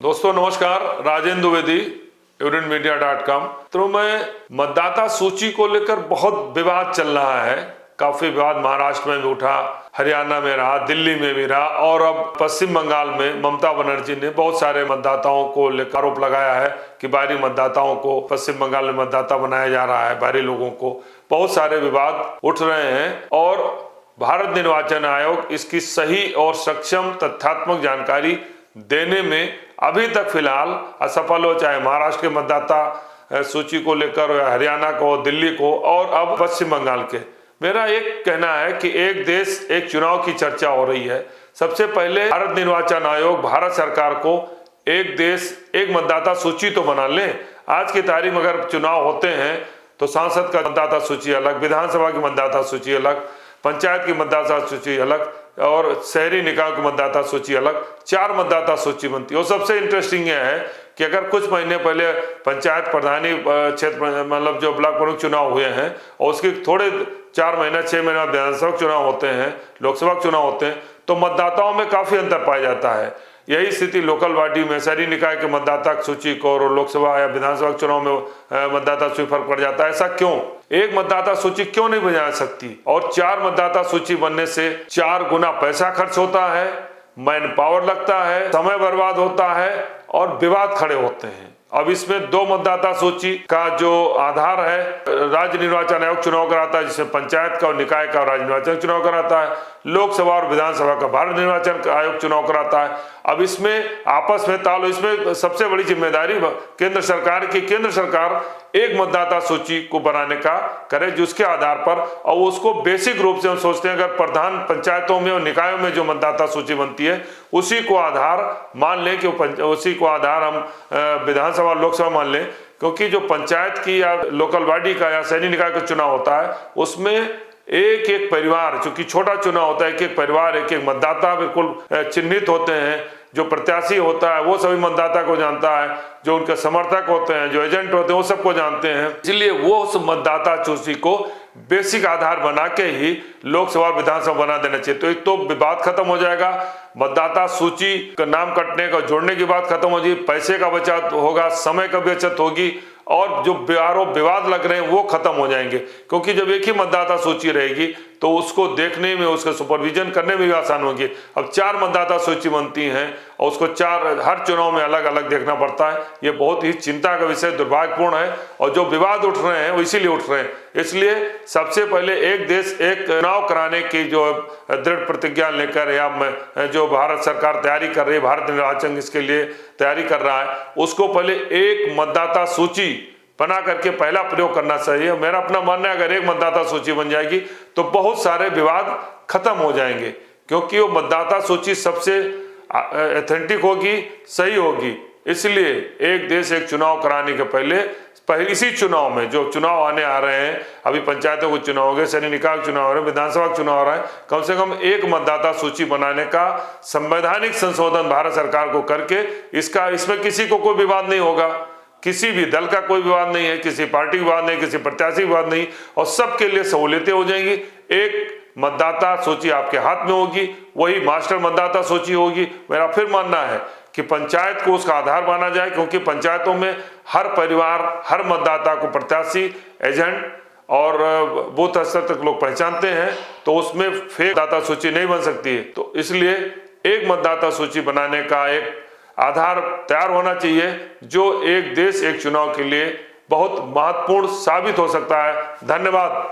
दोस्तों नमस्कार, राजेंद्र द्विवेदी, evidentmedia.com। तो मैं मतदाता सूची को लेकर बहुत विवाद चल रहा है। काफी विवाद महाराष्ट्र में भी उठा, हरियाणा में रहा, दिल्ली में भी रहा और अब पश्चिम बंगाल में ममता बनर्जी ने बहुत सारे मतदाताओं को लेकर आरोप लगाया है कि बाहरी मतदाताओं को पश्चिम बंगाल में मतदाता बनाया जा रहा है। बाहरी लोगों को बहुत सारे विवाद उठ रहे हैं और भारत निर्वाचन आयोग इसकी सही और सक्षम तथ्यात्मक जानकारी देने में अभी तक फिलहाल असफल हो, चाहे महाराष्ट्र के मतदाता सूची को लेकर, हरियाणा को, दिल्ली को और अब पश्चिम बंगाल के। मेरा एक कहना है कि एक देश एक चुनाव की चर्चा हो रही है। सबसे पहले भारत निर्वाचन आयोग भारत सरकार को एक देश एक मतदाता सूची तो बना ले। आज की तारीख में अगर चुनाव होते हैं तो सांसद का मतदाता सूची अलग, विधानसभा की मतदाता सूची अलग, पंचायत की मतदाता सूची अलग और शहरी निकाय की मतदाता सूची अलग, 4 मतदाता सूची बनती है। और सबसे इंटरेस्टिंग यह है कि अगर कुछ महीने पहले पंचायत प्रधानी क्षेत्र मतलब जो ब्लॉक प्रमुख चुनाव हुए हैं और उसके थोड़े 4 महीना 6 महीने बाद विधानसभा चुनाव होते हैं, लोकसभा चुनाव होते हैं, तो मतदाताओं में काफी अंतर पाया जाता है। यही स्थिति लोकल बॉडी में शहरी निकाय के मतदाता सूची को और लोकसभा या विधानसभा चुनाव में मतदाता सूची फर्क पड़ जाता है। ऐसा क्यों? एक मतदाता सूची क्यों नहीं बना सकती? और 4 मतदाता सूची बनने से 4 गुना पैसा खर्च होता है, मैन पावर लगता है, समय बर्बाद होता है और विवाद खड़े होते हैं। अब इसमें 2 मतदाता सूची का जो आधार है, राज्य निर्वाचन आयोग चुनाव कराता है, जिसमें पंचायत का और निकाय का राज्य निर्वाचन चुनाव कराता है, लोकसभा और विधानसभा का भारत निर्वाचन आयोग चुनाव कराता है। अब इसमें आपस में इसमें सबसे बड़ी जिम्मेदारी केंद्र सरकार की। केंद्र सरकार एक मतदाता सूची को बनाने का करे जिसके आधार पर, और उसको बेसिक रूप से हम सोचते हैं अगर प्रधान पंचायतों में और निकायों में जो मतदाता सूची बनती है उसी को आधार मान लें कि उसी को आधार हम विधानसभा लोकसभा मान लें, क्योंकि जो पंचायत की या लोकल बॉडी का या शहरी निकाय का चुनाव होता है उसमें एक एक परिवार, चूंकि छोटा चुनाव होता है, एक एक परिवार एक एक मतदाता बिल्कुल चिन्हित होते हैं। जो प्रत्याशी होता है वो सभी मतदाता को जानता है, जो उनके समर्थक होते हैं, जो एजेंट होते हैं वो सबको जानते हैं। इसलिए वो उस मतदाता सूची को बेसिक आधार बना के ही लोकसभा विधानसभा बना देना चाहिए। तो एक तो विवाद खत्म हो जाएगा, मतदाता सूची का नाम कटने का जोड़ने की बात खत्म हो जाएगी, पैसे का बचत होगा, समय का बचत होगी और जो आरोप विवाद लग रहे हैं वो खत्म हो जाएंगे। क्योंकि जब एक ही मतदाता सूची रहेगी तो उसको देखने में, उसका सुपरविजन करने में भी आसान होगी। अब 4 मतदाता सूची बनती हैं और उसको हर चुनाव में अलग अलग देखना पड़ता है। ये बहुत ही चिंता का विषय, दुर्भाग्यपूर्ण है। और जो विवाद उठ रहे हैं वो इसीलिए उठ रहे हैं। इसलिए सबसे पहले एक देश एक चुनाव कराने की जो दृढ़ प्रतिज्ञा लेकर या जो भारत सरकार तैयारी कर रही है, भारत निर्वाचन इसके लिए तैयारी कर रहा है, उसको पहले एक मतदाता सूची बना करके पहला प्रयोग करना चाहिए। मेरा अपना मानना है अगर एक मतदाता सूची बन जाएगी तो बहुत सारे विवाद खत्म हो जाएंगे, क्योंकि वो मतदाता सूची सबसे ऑथेंटिक होगी, सही होगी। इसलिए एक देश एक चुनाव कराने के पहले इसी चुनाव में जो चुनाव आने आ रहे हैं, अभी पंचायतों के चुनाव हो गए, शहरी निकाय के चुनाव हो रहे हैं, विधानसभा के चुनाव हो रहा है, कम से कम एक मतदाता सूची बनाने का संवैधानिक संशोधन भारत सरकार को करके इसमें किसी को कोई विवाद नहीं होगा, किसी भी दल का कोई विवाद नहीं है, किसी पार्टी विवाद नहीं, किसी प्रत्याशी विवाद नहीं, और सबके लिए सहूलियतें हो जाएंगी। एक मतदाता सूची आपके हाथ में होगी, वही मास्टर मतदाता सूची होगी। मेरा फिर मानना है कि पंचायत को उसका आधार माना जाए, क्योंकि पंचायतों में हर परिवार, हर मतदाता को प्रत्याशी, एजेंट और बूथ स्तर तक लोग पहचानते हैं, तो उसमें फेक मतदाता सूची नहीं बन सकती है। तो इसलिए एक मतदाता सूची बनाने का एक आधार तैयार होना चाहिए, जो एक देश एक चुनाव के लिए बहुत महत्वपूर्ण साबित हो सकता है। धन्यवाद।